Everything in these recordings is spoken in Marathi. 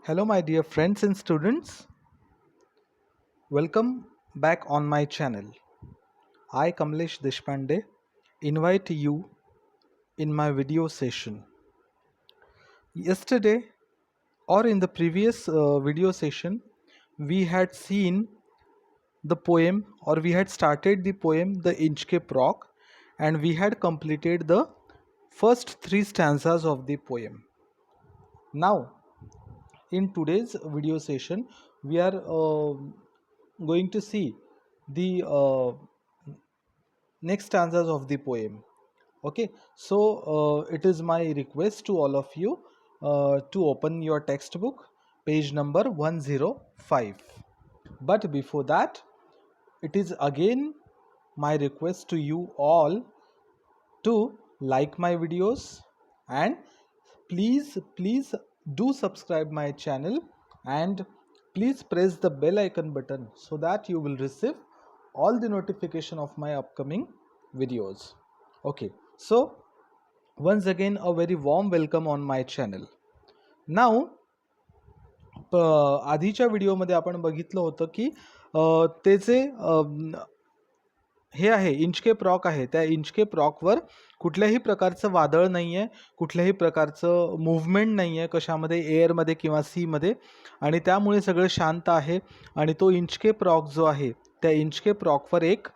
Hello, my dear friends and students. Welcome back on my channel. I, Kamlesh Deshpande, invite you in my video session. Yesterday, or in the previous video session, we had seen the poem, or we had started the poem The Inchcape Rock, and we had completed the first three stanzas of the poem. Now, in today's video session, we are going to see the next stanzas of the poem. Okay, so it is my request to all of you to open your textbook, page number 105. But before that, it is again my request to you all to like my videos, and please do subscribe my channel, and please press the bell icon button so that you will receive all the notification of my upcoming videos. Okay, so once again a very warm welcome on my channel. Now आधीच्या व्हिडिओमध्ये आपण बघितलं होतं की त्याचे हे आहे इंचकेप रॉक आहे, त्या इंचकेप रॉकवर कुठल्याही प्रकारचं वादळ नाही आहे, कुठल्याही प्रकारचं मूव्हमेंट नाही आहे कशामध्ये, एअरमध्ये किंवा सीमध्ये, आणि त्यामुळे सगळं शांत आहे. आणि तो इंचकेप रॉक जो आहे त्या इंचकेप रॉकवर एक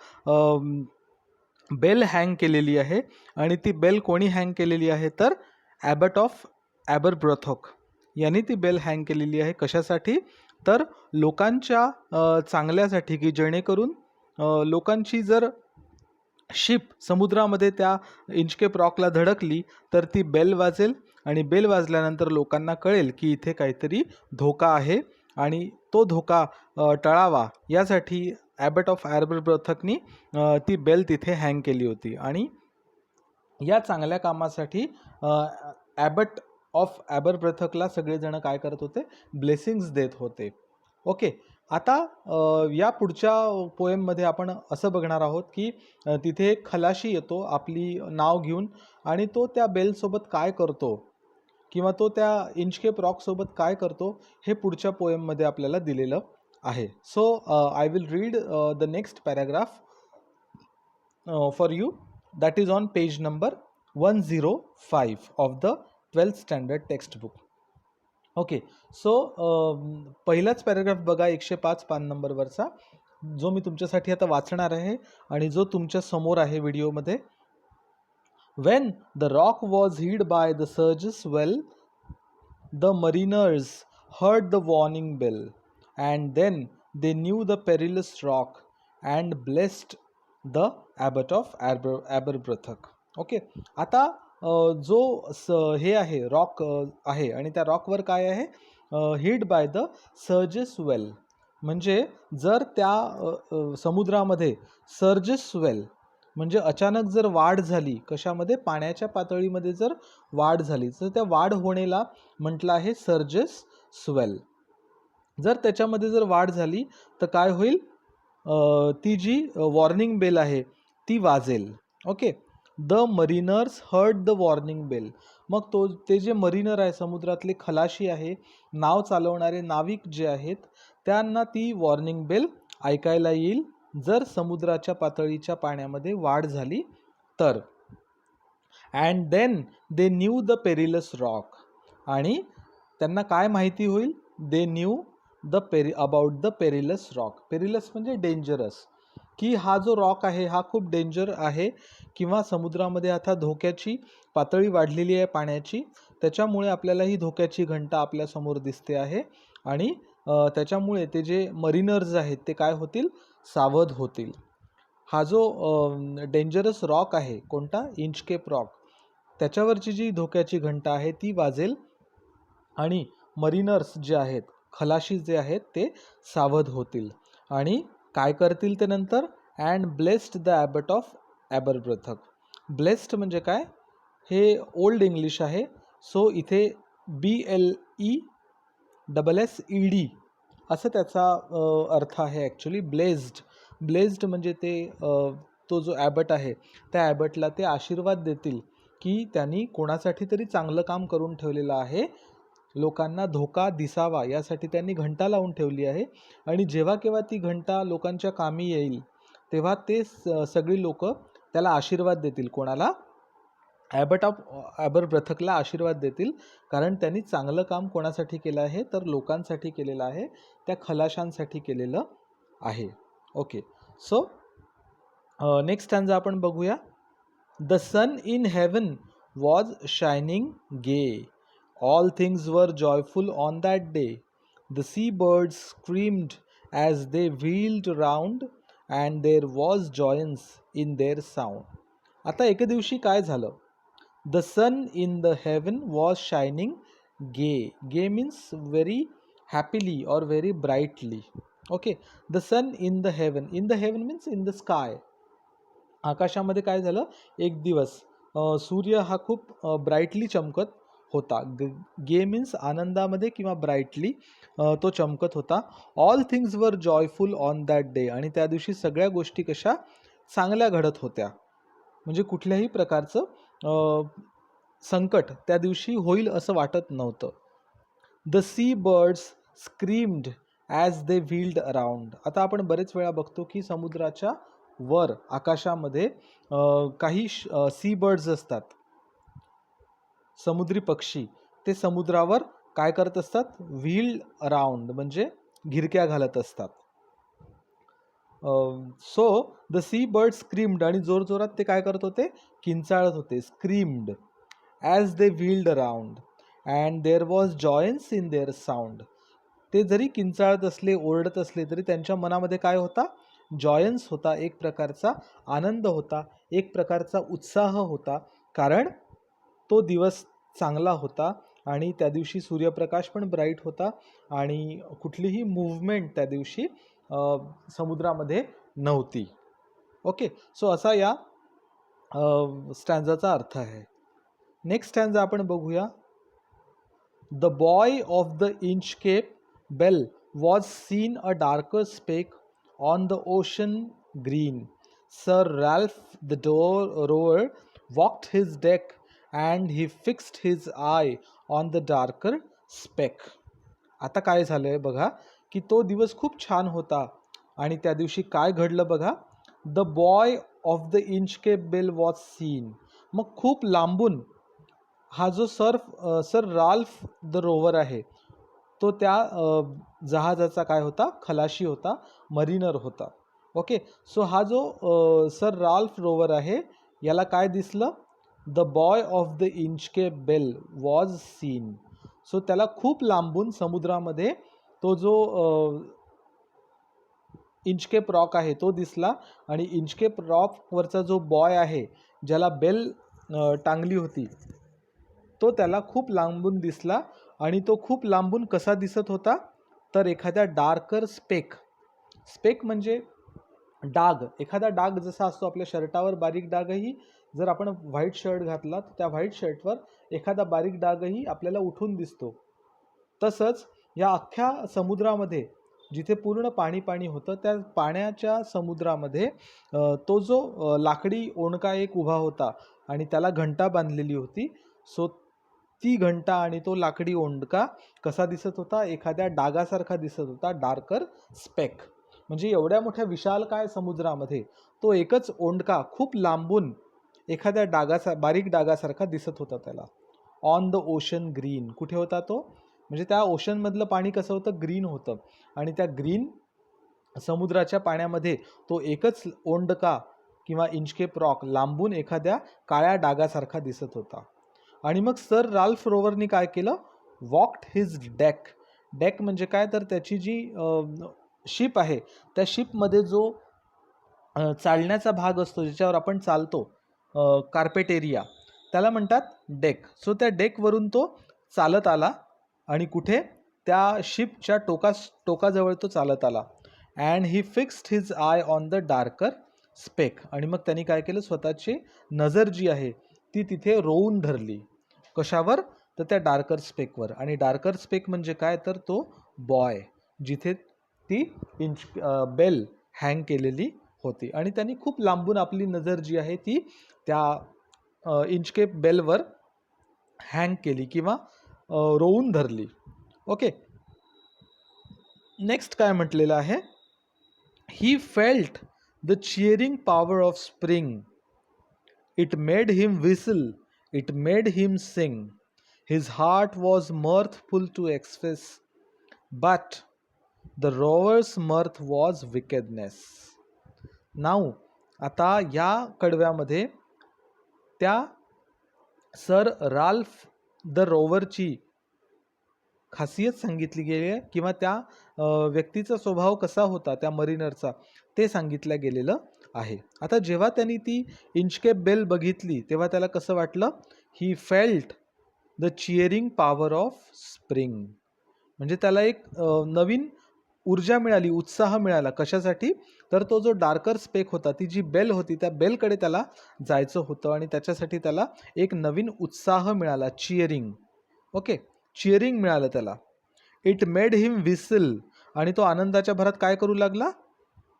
बेल हँग केलेली आहे, आणि ती बेल कोणी हँग केलेली आहे तर ॲबट ऑफ ॲबरब्रॉथोक यांनी ती बेल हँग केलेली आहे. कशासाठी तर लोकांच्या चांगल्यासाठी, की जेणेकरून लोकांची जर शिप समुद्रामध्ये त्या इंचकेप रॉकला धडकली तर ती बेल वाजेल, आणि बेल वाजल्यानंतर लोकांना कळेल की इथे काहीतरी धोका आहे, आणि तो धोका टळावा यासाठी ॲबट ऑफ ॲबरब्रॉथकनी ती बेल तिथे हँग केली होती. आणि या चांगल्या कामासाठी ॲबट ऑफ ॲबरब्रॉथकला सगळेजण काय करत होते, ब्लेसिंग्स देत होते. ओके, आता या पुढच्या पोएममध्ये आपण असं बघणार आहोत की तिथे एक खलाशी येतो आपली नाव घेऊन, आणि तो त्या बेलसोबत काय करतो किंवा तो त्या इंचकेप रॉकसोबत काय करतो हे पुढच्या पोएममध्ये आपल्याला दिलेलं आहे. So I will read the next paragraph for you, that is on page number 105 of the 12th standard textbook. Okay, so पहिलाच पॅराग्राफ बघा, 105 पान नंबरवरचा, जो मी तुमच्यासाठी आता वाचणार आहे आणि जो तुमच्या समोर आहे व्हिडिओमध्ये. When the rock was hid by the surges well, the mariners heard the warning bell, and then they knew the perilous rock and blessed the abbot of Aberbrothok. Okay, आता जो हे आहे रॉक आहे, आणि त्या रॉकवर काय आहे, हिड बाय द सर्जेस वेल, म्हणजे जर त्या समुद्रामध्ये सर्जेस वेल म्हणजे अचानक जर वाढ झाली, कशामध्ये, पाण्याच्या पातळीमध्ये जर वाढ झाली, तर त्या वाढ होणेला म्हटलं आहे सर्जेस स्वेल. जर त्याच्यामध्ये जर वाढ झाली तर काय होईल, ती जी वॉर्निंग बेल आहे ती वाजेल. Okay, the mariners heard the warning bell, मग ते जे मरीनर आहे, समुद्रातले खलाशी आहे, नाव चालवणारे नाविक जे आहेत, त्यांना ती वॉर्निंग बेल ऐकायला येईल जर समुद्राच्या पातळीच्या पाण्यामध्ये वाढ झाली तर. And then they knew the perilous rock, आणि त्यांना काय माहिती होईल, they knew the about the perilous rock. Perilous म्हणजे डेंजरस, की हा जो रॉक आहे हा खूप डेंजर आहे, किंवा समुद्रामध्ये आता धोक्याची पातळी वाढलेली आहे पाण्याची, त्याच्यामुळे आपल्याला ही धोक्याची घंटा आपल्यासमोर दिसते आहे, आणि त्याच्यामुळे ते जे मरीनर्स आहेत ते काय होतील, सावध होतील. हा जो डेंजरस रॉक आहे, कोणता, इंचकेप रॉक, त्याच्यावरची जी धोक्याची घंटा आहे ती वाजेल, आणि मरीनर्स जे आहेत, खलाशी जे आहेत, ते सावध होतील. आणि काय करतील ते नंतर, and blessed the abbot of Aberbrothok. Blessed म्हणजे काय, हे ओल्ड इंग्लिश आहे, सो इथे BLESSED असं त्याचा अर्थ आहे ॲक्च्युली. ब्लेस्ड म्हणजे ते तो जो ॲबट आहे त्या ॲबटला ते आशीर्वाद देतील की त्यांनी कोणासाठी तरी चांगलं काम करून ठेवलेलं आहे, लोकांना धोका दिसावा यासाठी त्यांनी घंटा लावून ठेवली आहे. आणि जेव्हा केव्हा ती घंटा लोकांच्या कामी येईल तेव्हा ते सगळी लोक त्याला आशीर्वाद देतील. कोणाला? ॲबट ऑफ ॲबरब्रथकला आशीर्वाद देतील, कारण त्यांनी चांगलं काम कोणासाठी केलं आहे? तर लोकांसाठी केलेलं आहे, त्या खलाशांसाठी केलेलं आहे. ओके, सो नेक्स्ट स्टॅन्झा आपण बघूया. The sun in heaven was shining gay, all things were joyful on that day, the sea birds screamed as they wheeled round and there was joyance in their sound. आता एके दिवशी काय झालं? The sun in the heaven was shining gay. Gay means very happily or very brightly. Okay. The sun in the heaven. In the heaven means in the sky. आकाशामध्ये काय झालं? एक दिवस सूर्य हा खूप ब्राईटली चमकत होता. गे मीन्स आनंदामध्ये किंवा ब्राईटली तो चमकत होता. All things were joyful on that day. आणि त्या दिवशी सगळ्या गोष्टी कशा चांगल्या घडत होत्या. म्हणजे कुठल्याही प्रकारचं संकट त्या दिवशी होईल असं वाटत नव्हतं. The sea birds screamed as they wheeled around. आता आपण बरेच वेळा बघतो की समुद्राच्या वर आकाशामध्ये काही सी बर्ड्स असतात, समुद्री पक्षी. ते समुद्रावर काय करत असतात? व्हील्ड अराउंड म्हणजे घिरक्या घालत असतात. So the sea bird screamed. आणि जोरजोरात ते काय करत होते? किंचाळत होते. Screamed as they wheeled around and there was joyance in their sound. ते जरी किंचाळत असले, ओरडत असले, तरी त्यांच्या मनामध्ये काय होता? जॉयन्स होता, एक प्रकारचा आनंद होता, एक प्रकारचा उत्साह होता. कारण तो दिवस चांगला होता आणि त्या दिवशी सूर्यप्रकाश पण ब्राईट होता आणि कुठलीही मूव्हमेंट त्या दिवशी समुद्रामध्ये नव्हती. ओके, सो असा या स्टॅन्झाचा अर्थ आहे. नेक्स्ट स्टॅन्झा आपण बघूया. The buoy of the Inchcape bell was seen a darker speck on the ocean green. Sir Ralph the Rover walked his deck and he fixed his eye on the darker speck. आता काय झालं आहे बघा, की तो दिवस खूप छान होता आणि त्या दिवशी काय घडलं बघा. The buoy of the Inchcape bell was seen. मग खूप लांबून हा जो सर राल्फ द रोवर आहे तो त्या जहाजाचा काय होता? खलाशी होता, मरीनर होता. ओके, सो हा जो सर राल्फ रोवर आहे याला काय दिसलं? The buoy of the Inchcape bell was seen. So त्याला खूप लांबून समुद्रामध्ये तो जो इंचकेप रॉक आहे तो दिसला आणि इंचकेप रॉकवरचा जो बॉय आहे ज्याला बेल टांगली होती तो त्याला खूप लांबून दिसला. आणि तो खूप लांबून कसा दिसत होता? तर एखाद्या डार्कर स्पेक. स्पेक म्हणजे डाग. एखादा डाग जसा असतो आपल्या शर्टावर बारीक डागही, जर आपण व्हाईट शर्ट घातला तर त्या व्हाईट शर्टवर एखादा बारीक डागही आपल्याला उठून दिसतो. तसंच या अख्ख्या समुद्रामध्ये जिथे पूर्ण पाणी पाणी होतं त्या पाण्याच्या समुद्रामध्ये तो जो लाकडी ओंडका एक उभा होता आणि त्याला घंटा बांधलेली होती. सो ती घंटा आणि तो लाकडी ओंडका कसा दिसत होता? एखाद्या डागासारखा दिसत होता, डार्कर स्पेक. म्हणजे एवढ्या मोठ्या विशाल काय समुद्रामध्ये तो एकच ओंडका खूप लांबून एखाद्या बारीक डागासारखा दिसत होता त्याला. On the ocean green. कुठे होता तो? म्हणजे त्या ओशनमधलं पाणी कसं होतं? ग्रीन होतं. आणि त्या ग्रीन समुद्राच्या पाण्यामध्ये तो एकच ओंडका किंवा इंचकेप रॉक लांबून एखाद्या काळ्या डागासारखा दिसत होता. आणि मग सर राल्फ रोवरनी काय केलं? Walked his deck. डेक म्हणजे काय? तर त्याची जी शिप आहे त्या शिपमध्ये जो चालण्याचा भाग असतो ज्याच्यावर आपण चालतो, कार्पेट एरिया, त्याला म्हणतात डेक. सो त्या डेकवरून तो चालत आला आणि कुठे? त्या शिपच्या टोकाजवळ तो चालत आला. And he fixed his eye on the darker speck. आणि मग त्यांनी काय केलं? स्वतःची नजर जी आहे ती तिथे रोवून धरली. कशावर? तर त्या डार्कर स्पेकवर. आणि डार्कर स्पेक म्हणजे काय? तर तो बॉय जिथे ती बेल हँग केलेली होती. आणि त्यांनी खूप लांबून आपली नजर जी आहे ती त्या इंचकेप बेलवर हँग केली किंवा रोवून धरली. ओके, नेक्स्ट काय म्हटलेलं आहे, he felt the cheering power of spring. It made him whistle, it made him sing. His heart was mirthful to एक्सप्रेस, but the Rover's mirth was wickedness. Now आता या कडव्यामध्ये त्या सर राल्फ द रोवरची खासियत सांगितली गेली आहे, किंवा त्या व्यक्तीचा स्वभाव कसा होता त्या मरीनरचा ते सांगितलं गेलेलं आहे. आता जेव्हा त्यांनी ती इंचकेप बेल बघितली तेव्हा त्याला कसं वाटलं, he felt the cheering power of spring. म्हणजे त्याला एक नवीन ऊर्जा मिळाली, उत्साह मिळाला. कशासाठी? तर तो जो डार्कर स्पेक होता, ती जी बेल होती, त्या बेलकडे त्याला जायचं होतं आणि त्याच्यासाठी त्याला एक नवीन उत्साह मिळाला, चिअरिंग. ओके, चिअरिंग मिळालं त्याला. इट मेड हिम विसल, आणि तो आनंदाच्या भरात काय करू लागला,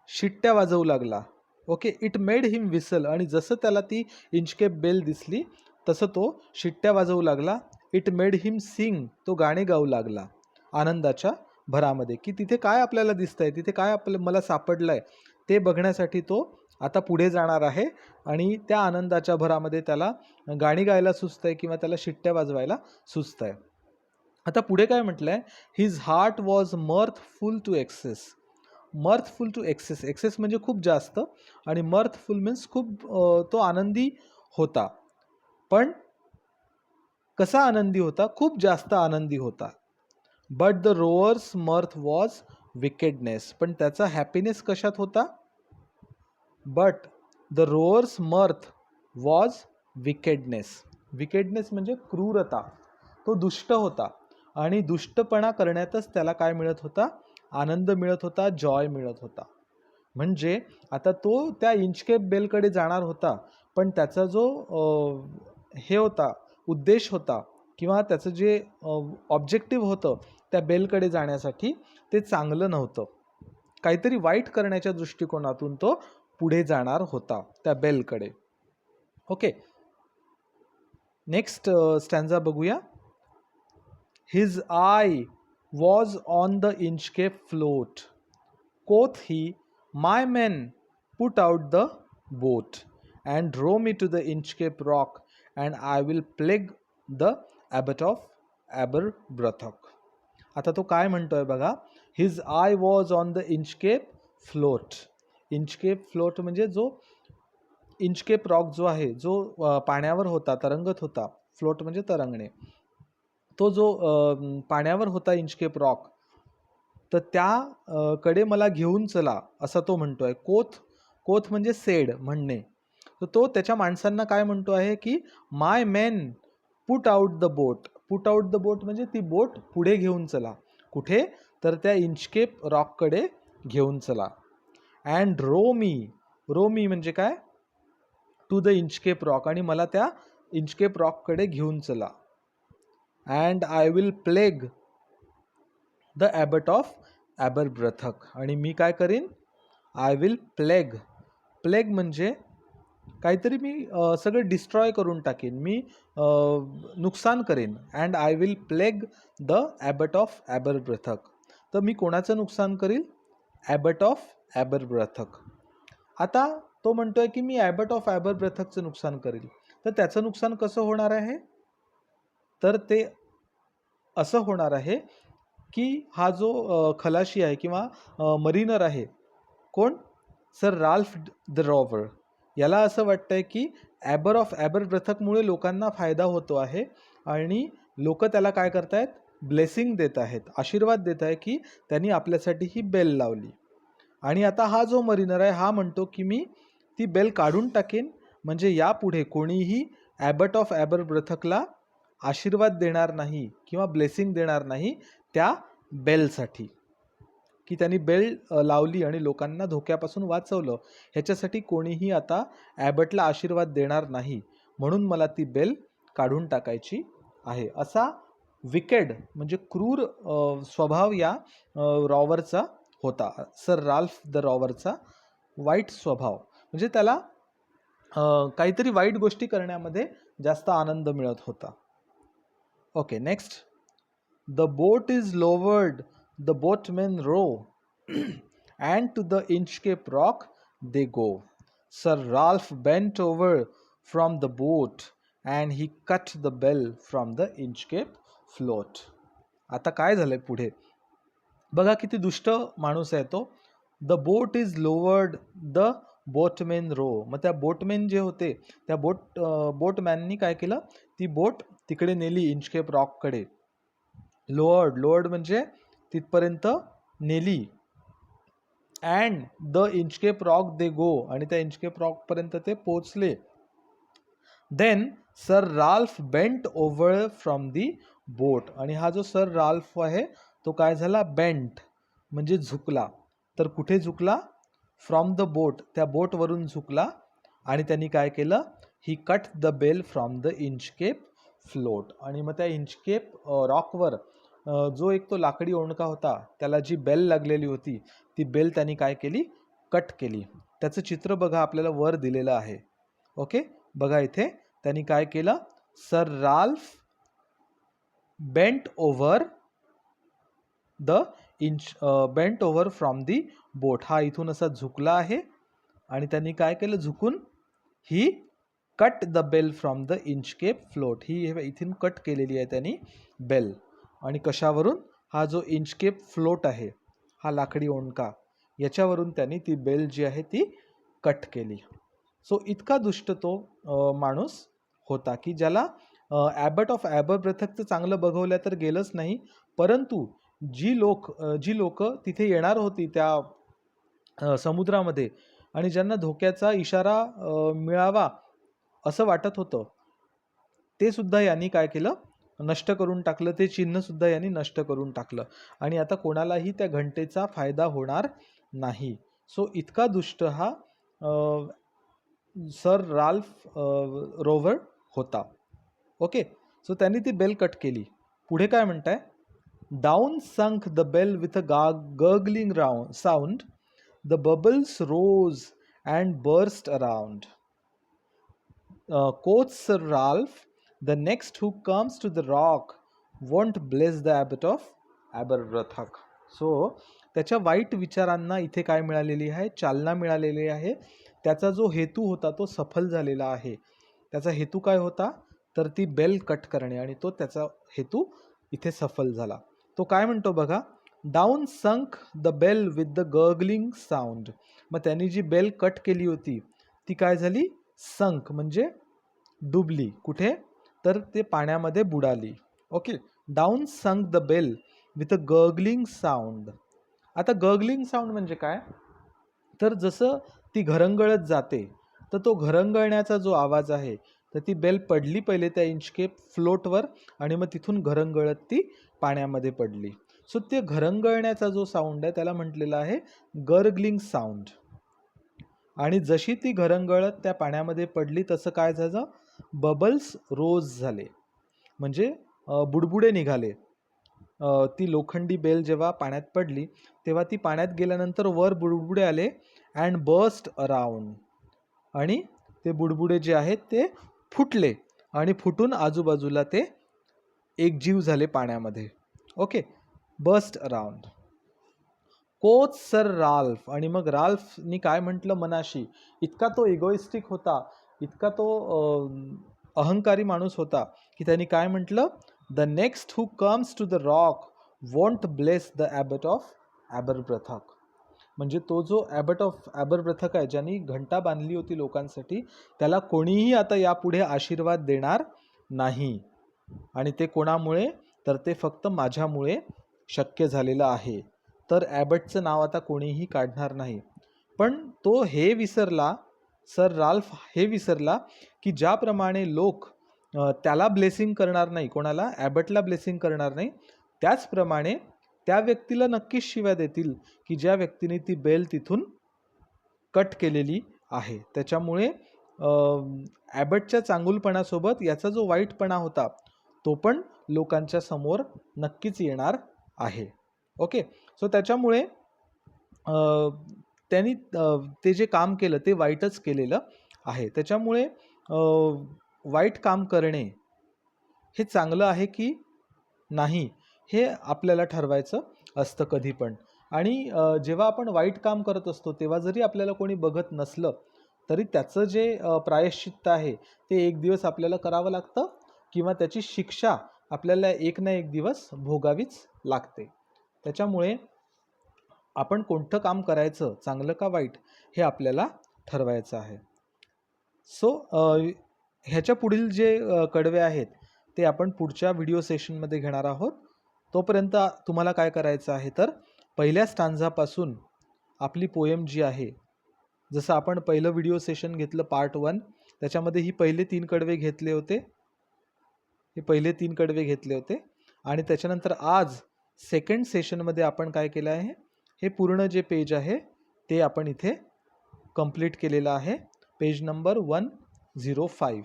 शिट्ट्या वाजवू लागला. Okay, it made him whistle, आणि जसं त्याला ती इंचकेप बेल दिसली तसं तो शिट्ट्या वाजवू लागला. इट मेड हिम सिंग, तो गाणे गाऊ लागला आनंदाच्या भरामध्ये, की तिथे काय आपल्याला दिसतंय, तिथे काय मला सापडलंय ते बघण्यासाठी तो आता पुढे जाणार आहे. आणि त्या आनंदाच्या भरामध्ये त्याला गाणी गायला सुचतंय किंवा त्याला शिट्ट्या वाजवायला सुचतंय. आता पुढे काय म्हटलंय, his heart was mirthful to excess. Mirthful to excess, excess म्हणजे खूप जास्त, आणि मर्थफुल मीन्स खूप तो आनंदी होता. पण कसा आनंदी होता? खूप जास्त आनंदी होता. But the roars मर्थ was wickedness, पण त्याचा हॅपीनेस कशात होता? But the roars मर्थ was wickedness. Wickedness म्हणजे क्रूरता, तो दुष्ट होता, आणि दुष्टपणा करण्यातच त्याला काय मिळत होता? आनंद मिळत होता, जॉय मिळत होता. म्हणजे आता तो त्या इंचकेप बेलकडे जाणार होता, पण त्याचा जो हे होता, उद्देश होता, किंवा त्याचं जे ऑब्जेक्टिव्ह होतं त्या बेलकडे जाण्यासाठी, ते चांगलं नव्हतं. काहीतरी वाईट करण्याच्या दृष्टिकोनातून तो पुढे जाणार होता त्या बेलकडे. ओके, नेक्स्ट स्टॅन्झा बघूया. His I was on the Inchcape float. Quoth he, my men, put out the boat and row me to the Inchcape rock, and I will plague the abbot of Aberbrothock. आता तो काय म्हणतोय बघा, his I was on the Inchcape float. Inchcape float म्हणजे जो इंचकेप रॉक जो आहे, जो पाण्यावर होता, तरंगत होता. फ्लोट म्हणजे तरंगणे. तो जो पाण्यावर होता इंचकेप रॉक, तर त्या कडे मला घेऊन चला, असं तो म्हणतोय. कोथ म्हणजे सेड, म्हणणे. तर तो त्याच्या माणसांना काय म्हणतो आहे, की my men put out the boat. Put out the boat म्हणजे ती बोट पुढे घेऊन चला. कुठे? तर त्या इंचकेप रॉककडे घेऊन चला. अँड रो मी म्हणजे काय? टू द इंचकेप रॉक, आणि मला त्या इंचकेप रॉककडे घेऊन चला. And I will plague the abbot of Aberbrothok, आणि मी काय करीन? I will plague. प्लेग म्हणजे काहीतरी मी सगळं डिस्ट्रॉय करून टाकीन, मी नुकसान करेन. And I will plague the abbot of Aberbrothok. तर मी कोणाचं नुकसान करील? Abbot of Aberbrothok. आता तो म्हणतोय की मी ॲबट ऑफ ॲबरब्रथकचं नुकसान करील. तर त्याचं नुकसान कसं होणार आहे? तर ते असं होणार आहे की हा जो खलाशी आहे किंवा मरीनर आहे, कोण? सर राल्फ द रॉवर, याला असं वाटतंय की ॲबर ऑफ ॲबरब्रथकमुळे लोकांना फायदा होतो आहे, आणि लोक त्याला काय करतायत? ब्लेसिंग देत आहेत, आशीर्वाद देत आहे की त्यांनी आपल्यासाठी ही बेल लावली. आणि आता हा जो मरीनर आहे हा म्हणतो की मी ती बेल काढून टाकेन, म्हणजे यापुढे कोणीही ॲबट ऑफ ॲबरब्रथकला आशीर्वाद देणार नाही किंवा ब्लेसिंग देणार नाही त्या बेलसाठी, की त्यांनी बेल लावली आणि लोकांना धोक्यापासून वाचवलं, ह्याच्यासाठी कोणीही आता ॲबटला आशीर्वाद देणार नाही, म्हणून मला ती बेल काढून टाकायची आहे. असा विकेड म्हणजे क्रूर स्वभाव या रॉवरचा होता, सर राल्फ द रॉवरचा वाईट स्वभाव. म्हणजे त्याला काहीतरी वाईट गोष्टी करण्यामध्ये जास्त आनंद मिळत होता. Okay, next. The boat is lowered, the boatmen row, and to the Inchcape Rock they go. Sir Ralph bent over from the boat, and he cut the bell from the Inchcape float. आता काय झालंय पुढे बघा, किती दुष्ट माणूस आहे तो. The boat is lowered, the boatmen row. मग त्या बोटमेन जे होते त्या बोटमॅननी काय केलं, ती बोट तिकडे नेली इंचकेप रॉककडे. लोअर्ड म्हणजे तिथपर्यंत नेली. And the Inchcape rock they go, आणि त्या इंचकेप रॉकपर्यंत ते पोचले. Then Sir Ralph bent over from the boat, आणि हा जो सर राल्फ आहे तो काय झाला, बेंट म्हणजे झुकला. तर कुठे झुकला, फ्रॉम द बोट, त्या बोटवरून झुकला. आणि त्यांनी काय केलं, he cut the bell from the Inchcape float. आणि मग त्या इंचकेप रॉकवर जो एक तो लाकडी ओंडका होता त्याला जी बेल लागलेली होती ती बेल त्यांनी काय केली, कट केली. त्याचं चित्र बघा आपल्याला वर दिलेलं आहे. ओके, बघा इथे त्यांनी काय केलं, Sir Ralph bent over bent over from the boat. हा इथून असा झुकला आहे आणि त्यांनी काय केलं, झुकून he cut the bell from the Inchcape float. ही इथून कट केलेली आहे त्यांनी बेल. आणि कशावरून, हा जो इंचकेप फ्लोट आहे, हा लाकडी ओंडका, याच्यावरून त्यांनी ती बेल जी आहे ती कट केली. सो इतका दुष्ट तो माणूस होता की ज्याला ॲबट ऑफ ॲबरब्रथकचं चांगलं बघवलं तर गेलंच नाही, परंतु जी लोक तिथे येणार होती त्या समुद्रामध्ये आणि ज्यांना धोक्याचा इशारा मिळावा असं वाटत होतं, ते सुद्धा यांनी काय केलं, नष्ट करून टाकलं. ते चिन्ह सुद्धा यांनी नष्ट करून टाकलं आणि आता कोणालाही त्या घंटेचा फायदा होणार नाही. सो इतका दुष्ट हा सर राल्फ रोवर होता. ओके, सो त्यांनी ती बेल कट केली. पुढे काय म्हणताय, down sunk the bell with a gurgling sound, the bubbles rose and burst around. Quoth Sir Ralph, the next who comes to the rock won't bless the abbot of Aberbrothock. So त्याच्या वाईट विचारांना इथे काय मिळालेली आहे, चालना मिळालेली आहे. त्याचा जो हेतू होता तो सफल झालेला आहे. त्याचा हेतू काय होता, तर ती बेल कट करणे, आणि तो त्याचा हेतू इथे सफल झाला. तो काय म्हणतो बघा, down sunk the bell with the gurgling sound. मग त्यांनी जी बेल कट केली होती ती काय झाली, संक म्हणजे डुबली. कुठे, तर ते पाण्यामध्ये बुडाली. Okay, down sunk the bell with a gurgling sound. आता गर्गलिंग साऊंड म्हणजे काय, तर जसं ती घरंगळत जाते तर तो घरंगळण्याचा जो आवाज आहे, तर ती बेल पडली पहिले त्या इंचकेप फ्लोटवर आणि मग तिथून घरंगळत ती पाण्यामध्ये पडली. सो ते घरंगळण्याचा जो साऊंड आहे त्याला म्हटलेला आहे गर्गलिंग साऊंड. आणि जशी ती घरंगळत त्या पाण्यामध्ये पडली तसं काय झालं, बबल्स रोज झाले, म्हणजे बुडबुडे निघाले. ती लोखंडी बेल जेव्हा पाण्यात पडली तेव्हा ती पाण्यात गेल्यानंतर वर बुडबुडे आले, अँड बर्स्ट अराउंड, आणि ते बुडबुडे जे आहेत ते फुटले आणि फुटून आजूबाजूला ते एकजीव झाले पाण्यामध्ये. Okay, burst around. Coach sir Ralph, आणि मग राल्फनी काय म्हटलं मनाशी, इतका तो इगोइस्टिक होता, इतका तो अहंकारी माणूस होता की त्यांनी काय म्हटलं, the next who comes to the rock won't bless the abbot of Aberbrothok. म्हणजे तो जो ॲबट ऑफ ॲबरब्रथक आहे, ज्यांनी घंटा बांधली होती लोकांसाठी, त्याला कोणीही आता यापुढे आशीर्वाद देणार नाही. आणि ते कोणामुळे, तर ते फक्त माझ्यामुळे शक्य झालेलं आहे. तर ॲबटचं नाव आता कोणीही काढणार नाही. पण तो हे विसरला, सर राल्फ हे विसरला की ज्याप्रमाणे लोक त्याला ब्लेसिंग करणार नाही, कोणाला, ॲबटला ब्लेसिंग करणार नाही, त्याचप्रमाणे त्या व्यक्तीला नक्कीच शिव्या देतील की ज्या व्यक्तीने ती बेल तिथून कट केलेली आहे. त्याच्यामुळे ॲबटच्या चांगुलपणासोबत याचा जो वाईटपणा होता तो पण लोकांच्या समोर नक्कीच येणार आहे. ओके, सो त्याच्यामुळे त्यांनी ते जे काम केलं ते वाईटच केलेलं आहे. त्याच्यामुळे वाईट काम करणे हे चांगलं आहे की नाही, हे आपल्याला ठरवायचं असतं कधी पण. आणि जेव्हा आपण वाईट काम करत असतो तेव्हा जरी आपल्याला कोणी बघत नसलं तरी त्याचं जे प्रायश्चित्त आहे ते एक दिवस आपल्याला करावं लागतं किंवा त्याची शिक्षा आपल्याला एक ना एक दिवस भोगावीच लागते. त्याच्यामुळे आपण कोणतं काम करायचं, चांगलं का वाईट, हे आपल्याला ठरवायचं आहे. सो ह्याच्या पुढील जे कडवे आहेत ते आपण पुढच्या व्हिडिओ सेशनमध्ये घेणार आहोत. तोपर्यंत तुम्हाला काय करायचं आहे तर पहिल्या स्टांझापासून आपली पोएम जी आहे, जसं आपण पहिलं व्हिडिओ सेशन घेतलं पार्ट 1, त्याच्यामध्ये ही पहिले 3 कडवे घेतले होते. हे पहिले 3 कडवे घेतले होते आणि त्याच्यानंतर आज सेकंड सेशनमध्ये आपण काय केलं आहे, हे पूर्ण जे पेज आहे ते आपण इथे कंप्लीट केलेलं आहे, पेज नंबर 105.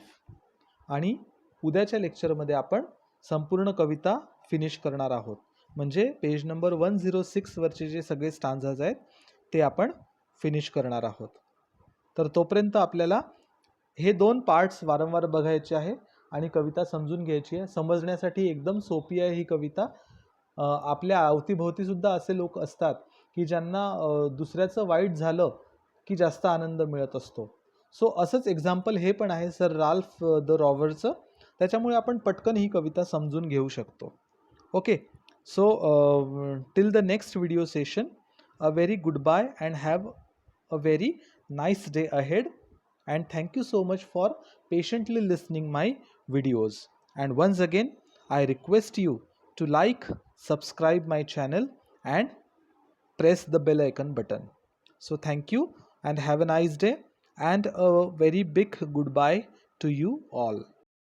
आणि उद्याच्या लेक्चरमध्ये आपण संपूर्ण कविता फिनिश करणार आहोत. म्हणजे पेज नंबर 106 वरचे जे सगळे स्टांझाज आहेत ते आपण फिनिश करणार आहोत. तर तोपर्यंत आपल्याला हे 2 पार्ट्स वारंवार बघायचे आहे आणि कविता समजून घ्यायची आहे. समजण्यासाठी एकदम सोपी आहे ही कविता. आपल्या अवतीभोवतीसुद्धा असे लोक असतात की ज्यांना दुसऱ्याचं वाईट झालं की जास्त आनंद मिळत असतो. सो असंच एक्झाम्पल हे पण आहे सर राल्फ द रॉवर्सचं. त्याच्यामुळे आपण पटकन ही कविता समजून घेऊ शकतो. Okay, so till the next video session, a very good bye and have a very nice day ahead, and thank you so much for patiently listening my videos. And once again I request you to like, subscribe my channel and press the bell icon button. So thank you and have a nice day and a very big goodbye to you all.